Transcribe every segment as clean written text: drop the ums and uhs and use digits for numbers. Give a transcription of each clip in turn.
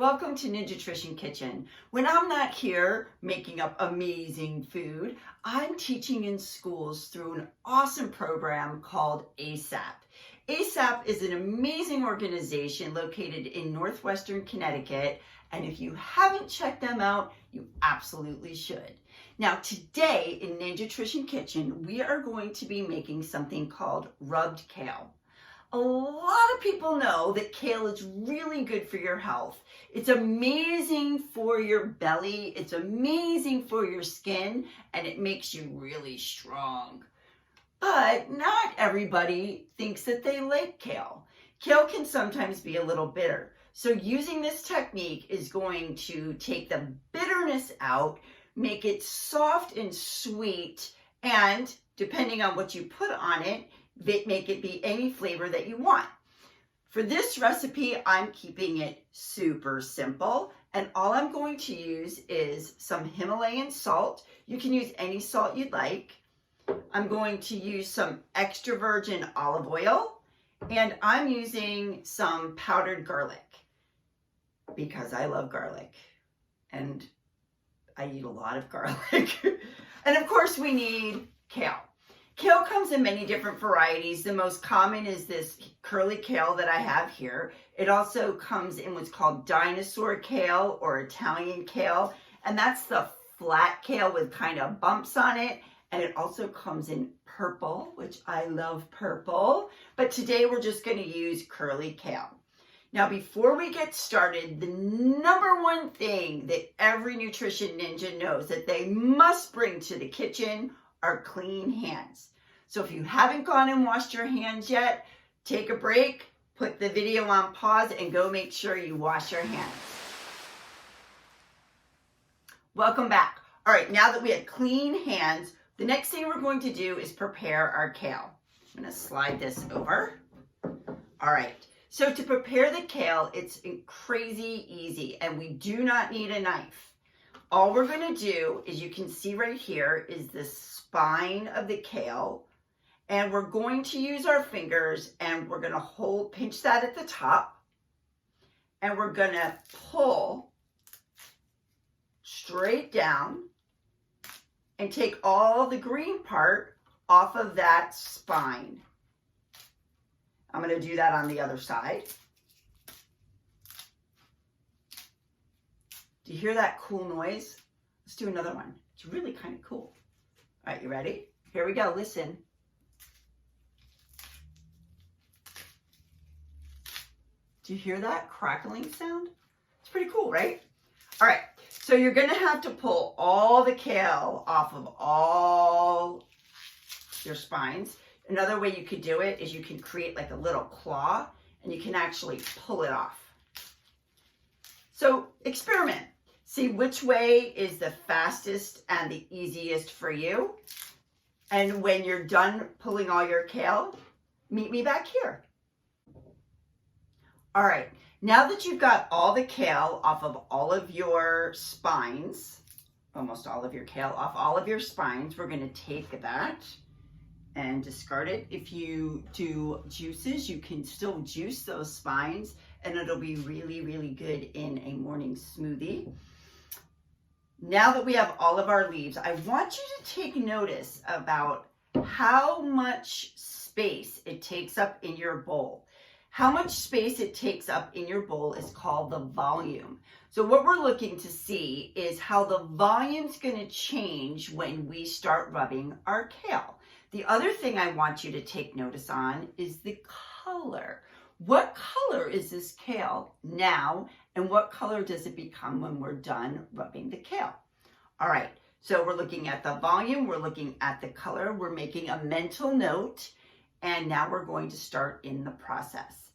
welcome to Ninjatrition Kitchen. When I'm not here making up amazing food, I'm teaching in schools through an awesome program called ASAP. ASAP is an amazing organization located in Northwestern Connecticut, and if you haven't checked them out, you absolutely should. Now today in Ninjatrition Kitchen, we are going to be making something called rubbed kale. A lot of people know that kale is really good for your health. It's amazing for your belly, it's amazing for your skin, and it makes you really strong. But not everybody thinks that they like kale. Kale can sometimes be a little bitter. So using this technique is going to take the bitterness out, make it soft and sweet, and depending on what you put on it, make it be any flavor that you want. For this recipe, I'm keeping it super simple, and all I'm going to use is some Himalayan salt. You can use any salt you'd like. I'm going to use some extra virgin olive oil, and I'm using some powdered garlic because I love garlic and I eat a lot of garlic. And of course we need kale. Kale comes in many different varieties. The most common is this curly kale that I have here. It also comes in what's called dinosaur kale or Italian kale, and that's the flat kale with kind of bumps on it. And it also comes in purple, which I love purple. But today we're just going to use curly kale. Now, before we get started, the number one thing that every nutrition ninja knows that they must bring to the kitchen are clean hands. So if you haven't gone and washed your hands yet, take a break, put the video on pause, and go make sure you wash your hands. Welcome back. All right, now that we have clean hands, the next thing we're going to do is prepare our kale. I'm going to slide this over. All right, so to prepare the kale, it's crazy easy, and we do not need a knife. All we're going to do is, you can see right here, is the spine of the kale. And we're going to use our fingers and we're going to pinch that at the top. And we're going to pull straight down and take all the green part off of that spine. I'm going to do that on the other side. Do you hear that cool noise? Let's do another one. It's really kind of cool. All right, you ready? Here we go. Listen. Do you hear that crackling sound? It's pretty cool, right? All right, so you're going to have to pull all the kale off of all your spines. Another way you could do it is you can create like a little claw and you can actually pull it off. So experiment. See which way is the fastest and the easiest for you. And when you're done pulling all your kale, meet me back here. All right, now that you've got all the kale off of all of your spines, almost all of your kale off all of your spines, we're going to take that and discard it. If you do juices, you can still juice those spines and it'll be really, really good in a morning smoothie. Now that we have all of our leaves, I want you to take notice about how much space it takes up in your bowl. How much space it takes up in your bowl is called the volume. So what we're looking to see is how the volume's going to change when we start rubbing our kale. The other thing I want you to take notice on is the color. What color is this kale now, and what color does it become when we're done rubbing the kale? All right, so we're looking at the volume, we're looking at the color, we're making a mental note, and now we're going to start in the process.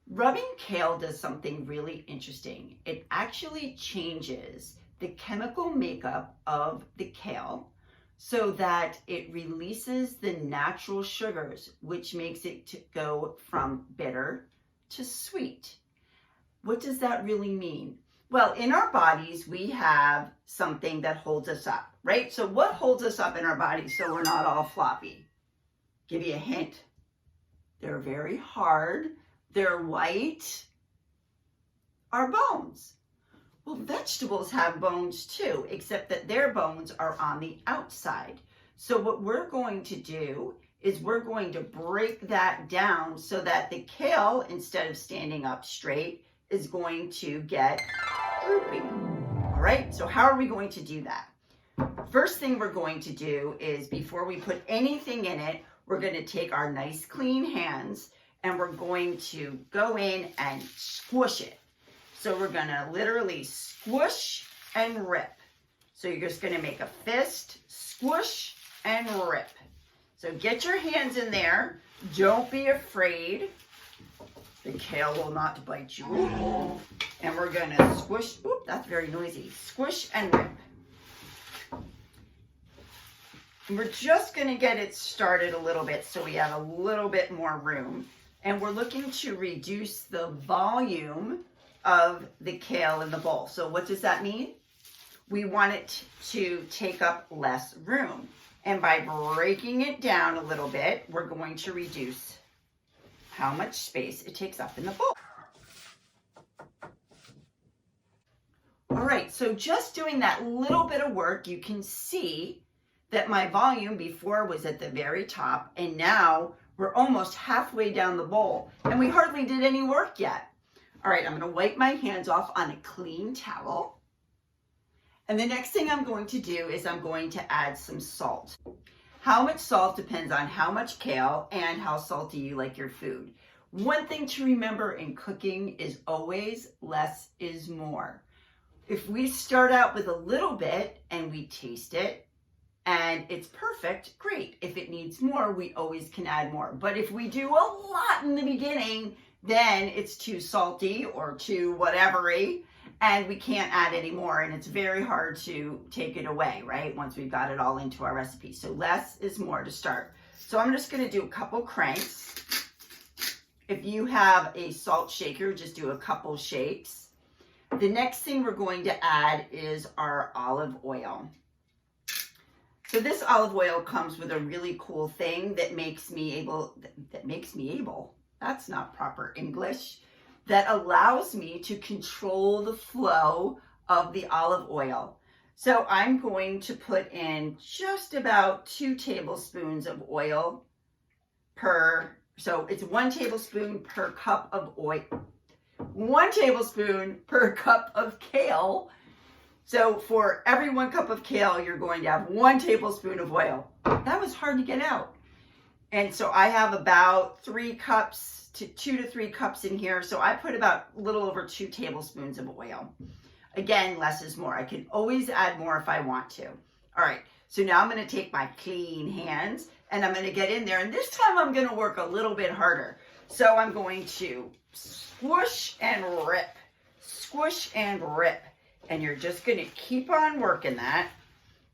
Rubbing kale does something really interesting. It actually changes the chemical makeup of the kale so that it releases the natural sugars, which makes it go from bitter to sweet. What does that really mean? Well, in our bodies, we have something that holds us up, right? So what holds us up in our bodies so we're not all floppy? Give you a hint. They're very hard. They're white. Our bones. Well, vegetables have bones too, except that their bones are on the outside. So what we're going to do is we're going to break that down so that the kale, instead of standing up straight, is going to get droopy. All right, so how are we going to do that? First thing we're going to do is, before we put anything in it, we're going to take our nice clean hands and we're going to go in and squish it. So we're going to literally squish and rip. So you're just going to make a fist, squish and rip. So get your hands in there. Don't be afraid. The kale will not bite you. And we're going to squish. Oop, that's very noisy. Squish and rip. And we're just going to get it started a little bit so we have a little bit more room. And we're looking to reduce the volume of the kale in the bowl. So what does that mean? We want it to take up less room. And by breaking it down a little bit, we're going to reduce how much space it takes up in the bowl. All right, so just doing that little bit of work, you can see that my volume before was at the very top, and now we're almost halfway down the bowl, and we hardly did any work yet. All right, I'm going to wipe my hands off on a clean towel. And the next thing I'm going to do is I'm going to add some salt. How much salt depends on how much kale and how salty you like your food. One thing to remember in cooking is always less is more. If we start out with a little bit and we taste it and it's perfect, great. If it needs more, we always can add more. But if we do a lot in the beginning, then it's too salty or too whatever-y, and we can't add any more, and it's very hard to take it away, right? Once we've got it all into our recipe. So less is more to start. So I'm just gonna do a couple cranks. If you have a salt shaker, just do a couple shakes. The next thing we're going to add is our olive oil. So this olive oil comes with a really cool thing that makes me able, that's not proper English, that allows me to control the flow of the olive oil. So I'm going to put in just about 2 tablespoons of oil per, so it's 1 tablespoon per cup of oil, 1 tablespoon per cup of kale. So for every 1 cup of kale, you're going to have 1 tablespoon of oil. That was hard to get out. And so I have about 3 cups to 2 to 3 cups in here. So I put about a little over 2 tablespoons of oil. Again, less is more. I can always add more if I want to. All right, so now I'm going to take my clean hands and I'm going to get in there. And this time I'm going to work a little bit harder. So I'm going to squish and rip, squish and rip. And you're just going to keep on working that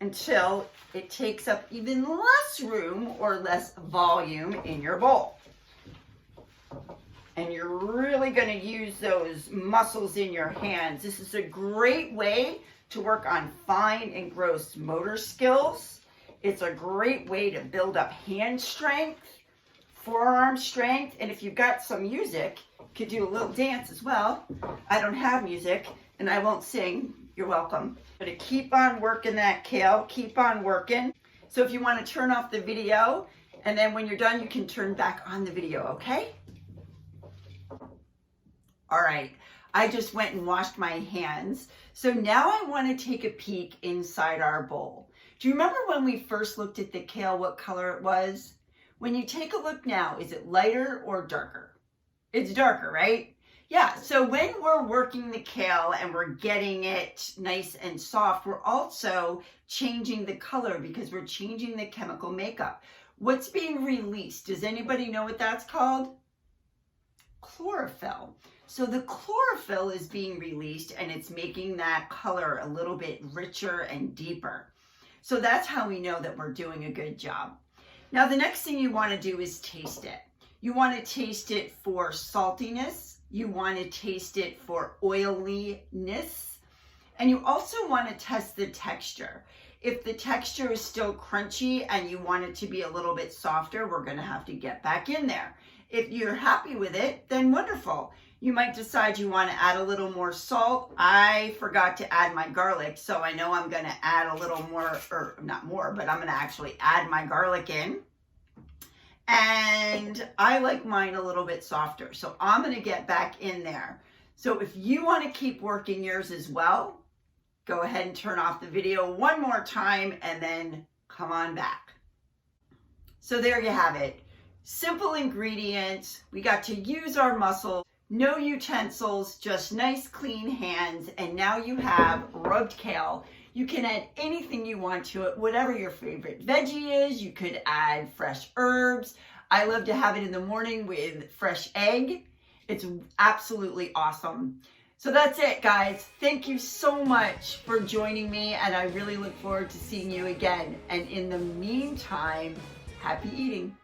until it takes up even less room or less volume in your bowl. And you're really going to use those muscles in your hands. This is a great way to work on fine and gross motor skills. It's a great way to build up hand strength, forearm strength, and if you've got some music, you could do a little dance as well. I don't have music and I won't sing. You're welcome. But to keep on working that kale, keep on working. So if you want to turn off the video, and then when you're done, you can turn back on the video, okay? All right, I just went and washed my hands. So now I want to take a peek inside our bowl. Do you remember when we first looked at the kale, what color it was? When you take a look now, is it lighter or darker? It's darker, right? Yeah, so when we're working the kale and we're getting it nice and soft, we're also changing the color because we're changing the chemical makeup. What's being released? Does anybody know what that's called? Chlorophyll. So the chlorophyll is being released and it's making that color a little bit richer and deeper. So that's how we know that we're doing a good job. Now the next thing you want to do is taste it. You want to taste it for saltiness. You want to taste it for oiliness. And you also want to test the texture. If the texture is still crunchy and you want it to be a little bit softer, we're going to have to get back in there. If you're happy with it, then wonderful. You might decide you want to add a little more salt. I forgot to add my garlic, so I know I'm going to add a little more, or not more, but I'm going to actually add my garlic in. And I like mine a little bit softer, so I'm going to get back in there. So if you want to keep working yours as well, go ahead and turn off the video one more time and then come on back. So there you have it. Simple ingredients. We got to use our muscles. No utensils, just nice clean hands, and now you have rubbed kale. You can add anything you want to it, whatever your favorite veggie is. You could add fresh herbs. I love to have it in the morning with fresh egg. It's absolutely awesome. So that's it, guys. Thank you so much for joining me, and I really look forward to seeing you again. And in the meantime, happy eating.